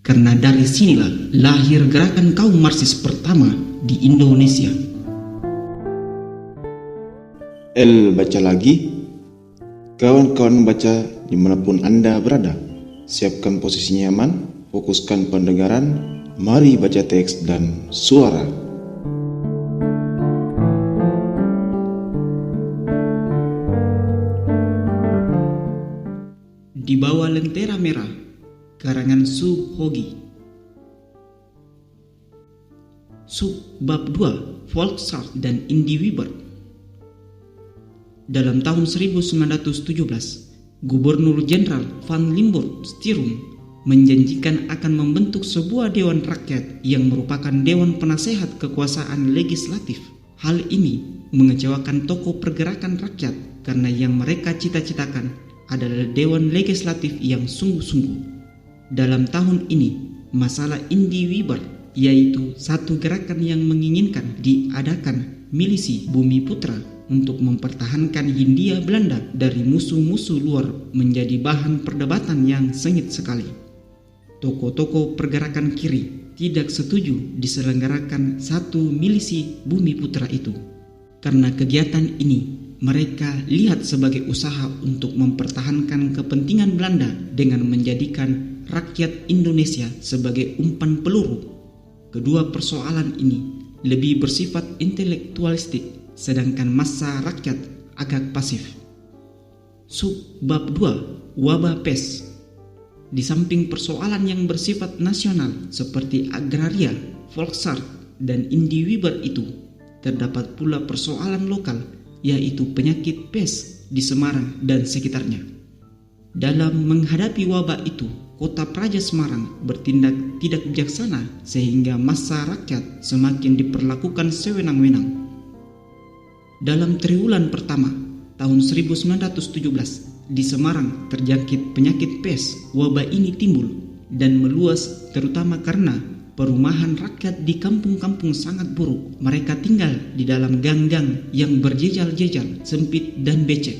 Karena dari sinilah lahir gerakan kaum Marxis pertama di Indonesia. Baca lagi. Kawan-kawan baca dimanapun Anda berada. Siapkan posisi nyaman, fokuskan pendengaran, mari baca teks dan suara. Di bawah lentera merah, karangan Su Hogi. Sub bab 2, Volksart dan Indi Weber. Dalam tahun 1917, Gubernur Jenderal Van Limburg Stirum menjanjikan akan membentuk sebuah dewan rakyat yang merupakan dewan penasehat kekuasaan legislatif. Hal ini mengecewakan tokoh pergerakan rakyat karena yang mereka cita-citakan adalah dewan legislatif yang sungguh-sungguh. Dalam tahun ini, masalah Indi Weber, yaitu satu gerakan yang menginginkan diadakan milisi Bumi Putra untuk mempertahankan Hindia Belanda dari musuh-musuh luar, menjadi bahan perdebatan yang sengit sekali. Tokoh-tokoh pergerakan kiri tidak setuju diselenggarakan satu milisi Bumi Putra itu. Karena kegiatan ini mereka lihat sebagai usaha untuk mempertahankan kepentingan Belanda dengan menjadikan rakyat Indonesia sebagai umpan peluru. Kedua persoalan ini lebih bersifat intelektualistik, sedangkan massa rakyat agak pasif. Sub bab 2, wabah pes. Di samping persoalan yang bersifat nasional seperti agraria, Volksart, dan Indi Weber itu, terdapat pula persoalan lokal, yaitu penyakit pes di Semarang dan sekitarnya. Dalam menghadapi wabah itu, Kota Praja Semarang bertindak tidak bijaksana sehingga massa rakyat semakin diperlakukan sewenang-wenang. Dalam triwulan pertama tahun 1917, di Semarang terjangkit penyakit pes. Wabah ini timbul dan meluas terutama karena perumahan rakyat di kampung-kampung sangat buruk. Mereka tinggal di dalam gang-gang yang berjejal-jejal, sempit dan becek.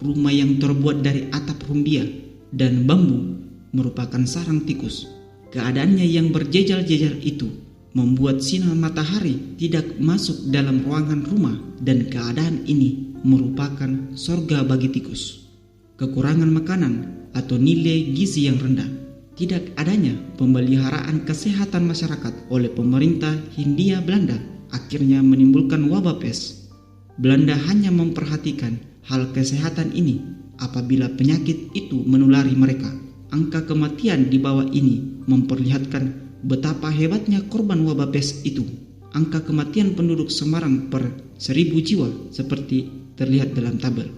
Rumah yang terbuat dari atap rumbia dan bambu merupakan sarang tikus. Keadaannya yang berjejal-jejal itu membuat sinar matahari tidak masuk dalam ruangan rumah, dan keadaan ini merupakan sorga bagi tikus. Kekurangan makanan atau nilai gizi yang rendah, tidak adanya pemeliharaan kesehatan masyarakat oleh pemerintah Hindia Belanda akhirnya menimbulkan wabah pes. Belanda hanya memperhatikan hal kesehatan ini apabila penyakit itu menulari mereka. Angka kematian di bawah ini memperlihatkan betapa hebatnya korban wabah pes itu. Angka kematian penduduk Semarang per 1000 jiwa seperti terlihat dalam tabel.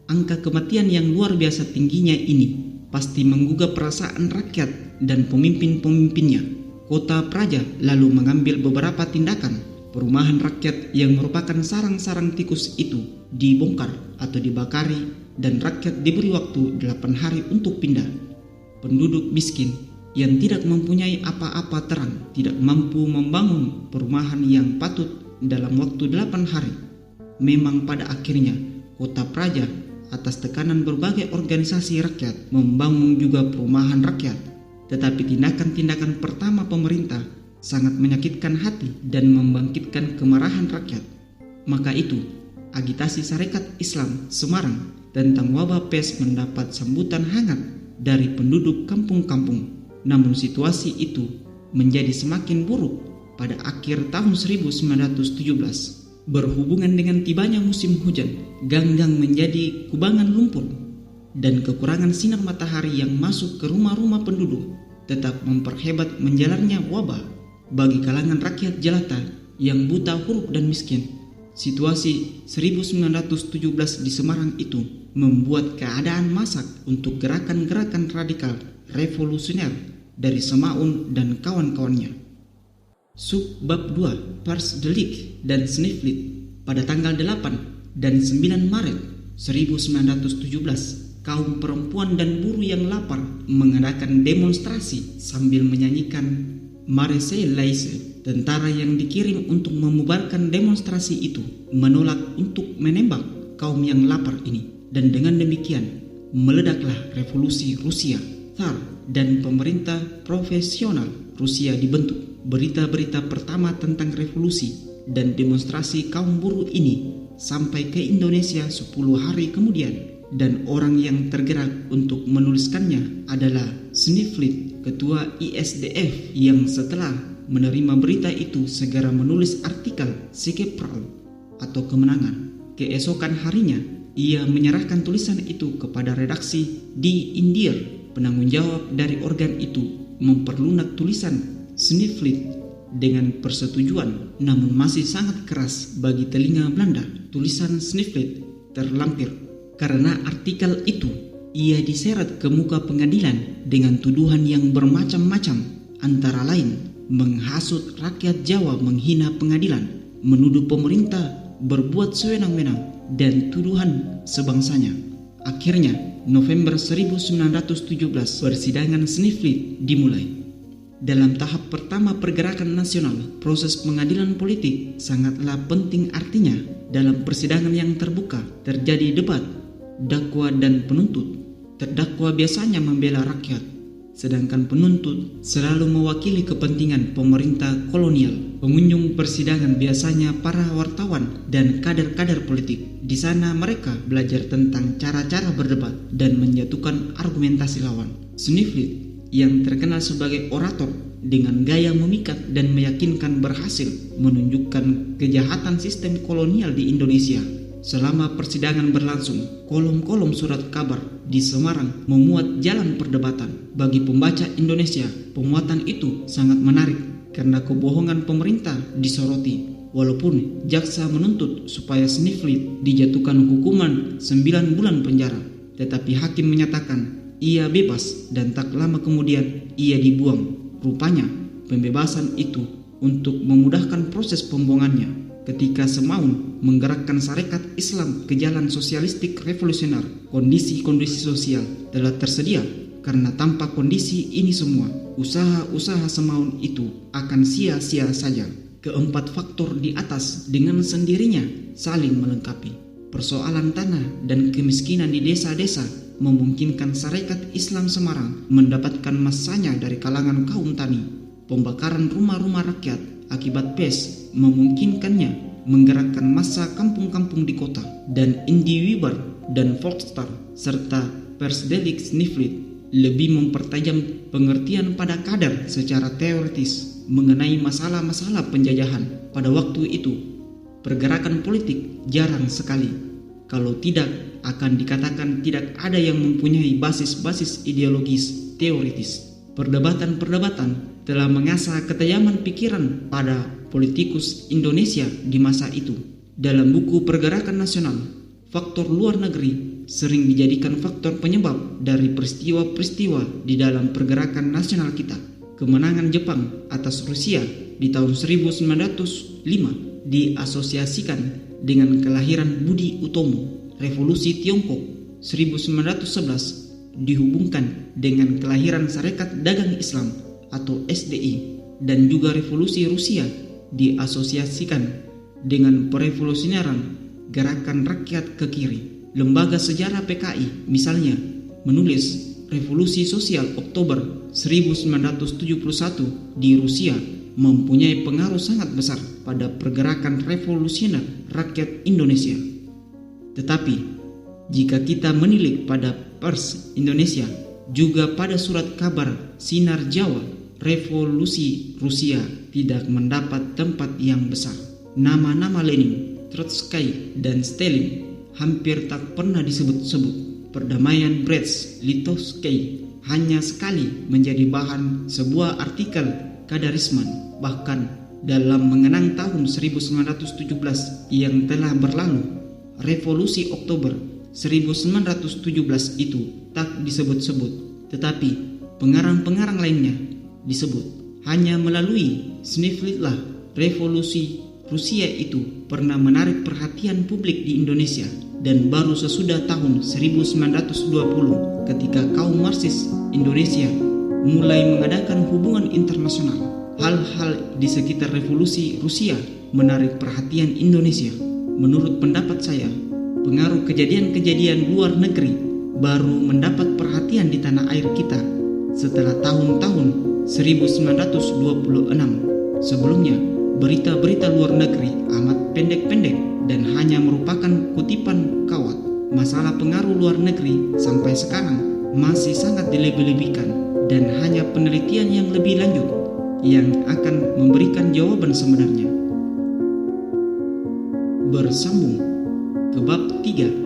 Angka kematian yang luar biasa tingginya ini pasti menggugah perasaan rakyat dan pemimpin-pemimpinnya. Kota Praja lalu mengambil beberapa tindakan. Perumahan rakyat yang merupakan sarang-sarang tikus itu dibongkar atau dibakari, dan rakyat diberi waktu 8 hari untuk pindah. Penduduk miskin yang tidak mempunyai apa-apa terang tidak mampu membangun perumahan yang patut dalam waktu 8 hari. Memang pada akhirnya Kota Praja atas tekanan berbagai organisasi rakyat membangun juga perumahan rakyat. Tetapi tindakan-tindakan pertama pemerintah sangat menyakitkan hati dan membangkitkan kemarahan rakyat. Maka itu, agitasi Sarekat Islam Semarang tentang wabah pes mendapat sambutan hangat dari penduduk kampung-kampung. Namun situasi itu menjadi semakin buruk pada akhir tahun 1917. Berhubungan dengan tibanya musim hujan, gang-gang menjadi kubangan lumpur, dan kekurangan sinar matahari yang masuk ke rumah-rumah penduduk tetap memperhebat menjalarnya wabah bagi kalangan rakyat jelata yang buta huruf dan miskin. Situasi 1917 di Semarang itu membuat keadaan masak untuk gerakan-gerakan radikal revolusioner dari Semaun dan kawan-kawannya. Sub bab 2, Pars Delik dan Sniflit. Pada tanggal 8 dan 9 Maret 1917, kaum perempuan dan buruh yang lapar mengadakan demonstrasi sambil menyanyikan Marseillaise. Tentara yang dikirim untuk membubarkan demonstrasi itu menolak untuk menembak kaum yang lapar ini, dan dengan demikian meledaklah revolusi Rusia. Tsar dan pemerintah profesional Rusia dibentuk. Berita-berita pertama tentang revolusi dan demonstrasi kaum buruh ini sampai ke Indonesia 10 hari kemudian, dan orang yang tergerak untuk menuliskannya adalah Sneflit, ketua ISDF, yang setelah menerima berita itu segera menulis artikel Sekepral atau kemenangan. Keesokan harinya ia menyerahkan tulisan itu kepada redaksi di India. Penanggung jawab dari organ itu memperlunak tulisan Sneflit dengan persetujuan, namun masih sangat keras bagi telinga Belanda. Tulisan Sneflit terlampir karena artikel itu ia diseret ke muka pengadilan dengan tuduhan yang bermacam-macam, antara lain menghasut rakyat Jawa, menghina pengadilan, menuduh pemerintah berbuat sewenang-wenang, dan tuduhan sebangsanya. Akhirnya November 1917 persidangan Sneflit dimulai. Dalam tahap pertama pergerakan nasional, proses pengadilan politik sangatlah penting. Artinya, dalam persidangan yang terbuka terjadi debat dakwa dan penuntut. Terdakwa biasanya membela rakyat, sedangkan penuntut selalu mewakili kepentingan pemerintah kolonial. Pengunjung persidangan biasanya para wartawan dan kader-kader politik. Di sana mereka belajar tentang cara-cara berdebat dan menjatuhkan argumentasi lawan. Sneflit yang terkenal sebagai orator dengan gaya memikat dan meyakinkan berhasil menunjukkan kejahatan sistem kolonial di Indonesia. Selama persidangan berlangsung, kolom-kolom surat kabar di Semarang memuat jalan perdebatan. Bagi pembaca Indonesia, pemuatan itu sangat menarik karena kebohongan pemerintah disoroti. Walaupun jaksa menuntut supaya Sneflit dijatuhkan hukuman 9 bulan penjara, tetapi hakim menyatakan ia bebas dan tak lama kemudian ia dibuang. Rupanya pembebasan itu untuk memudahkan proses pembuangannya. Ketika Semaun menggerakkan Sarekat Islam ke jalan sosialistik revolusioner, kondisi-kondisi sosial telah tersedia, karena tanpa kondisi ini semua usaha-usaha Semaun itu akan sia-sia saja. Keempat faktor di atas dengan sendirinya saling melengkapi. Persoalan tanah dan kemiskinan di desa-desa memungkinkan Sarekat Islam Semarang mendapatkan masanya dari kalangan kaum tani. Pembakaran rumah-rumah rakyat akibat pes memungkinkannya menggerakkan massa kampung-kampung di kota. Dan Indi Wibar dan Volkstar serta Persdelik Sneflit lebih mempertajam pengertian pada kader secara teoritis mengenai masalah-masalah penjajahan. Pada waktu itu, pergerakan politik jarang sekali, kalau tidak akan dikatakan tidak ada yang mempunyai basis-basis ideologis teoritis. Perdebatan-perdebatan telah mengasah ketajaman pikiran pada politikus Indonesia di masa itu. Dalam buku Pergerakan Nasional, faktor luar negeri sering dijadikan faktor penyebab dari peristiwa-peristiwa di dalam pergerakan nasional kita. Kemenangan Jepang atas Rusia di tahun 1905 diasosiasikan dengan kelahiran Budi Utomo. Revolusi Tiongkok 1911 dihubungkan dengan kelahiran Sarekat Dagang Islam atau SDI, dan juga revolusi Rusia diasosiasikan dengan perevolusioneran gerakan rakyat ke kiri. Lembaga sejarah PKI misalnya menulis revolusi sosial Oktober 1971 di Rusia mempunyai pengaruh sangat besar pada pergerakan revolusioner rakyat Indonesia. Tetapi jika kita menilik pada Pers Indonesia, juga pada surat kabar Sinar Jawa, revolusi Rusia tidak mendapat tempat yang besar. Nama-nama Lenin, Trotsky, dan Stalin hampir tak pernah disebut-sebut. Perdamaian Brest-Litovsk hanya sekali menjadi bahan sebuah artikel Kadarisman. Bahkan dalam mengenang tahun 1917 yang telah berlalu, revolusi Oktober 1917 itu tak disebut-sebut, tetapi pengarang-pengarang lainnya disebut. Hanya melalui Sneflitlah revolusi Rusia itu pernah menarik perhatian publik di Indonesia, dan baru sesudah tahun 1920 ketika kaum Marxis Indonesia mulai mengadakan hubungan internasional, hal-hal di sekitar revolusi Rusia menarik perhatian Indonesia. Menurut pendapat saya, pengaruh kejadian-kejadian luar negeri baru mendapat perhatian di tanah air kita setelah tahun-tahun 1926. Sebelumnya, berita-berita luar negeri amat pendek-pendek dan hanya merupakan kutipan kawat. Masalah pengaruh luar negeri sampai sekarang masih sangat dilebih-lebihkan dan hanya penelitian yang lebih lanjut yang akan memberikan jawaban sebenarnya. Bersambung ke bab 3.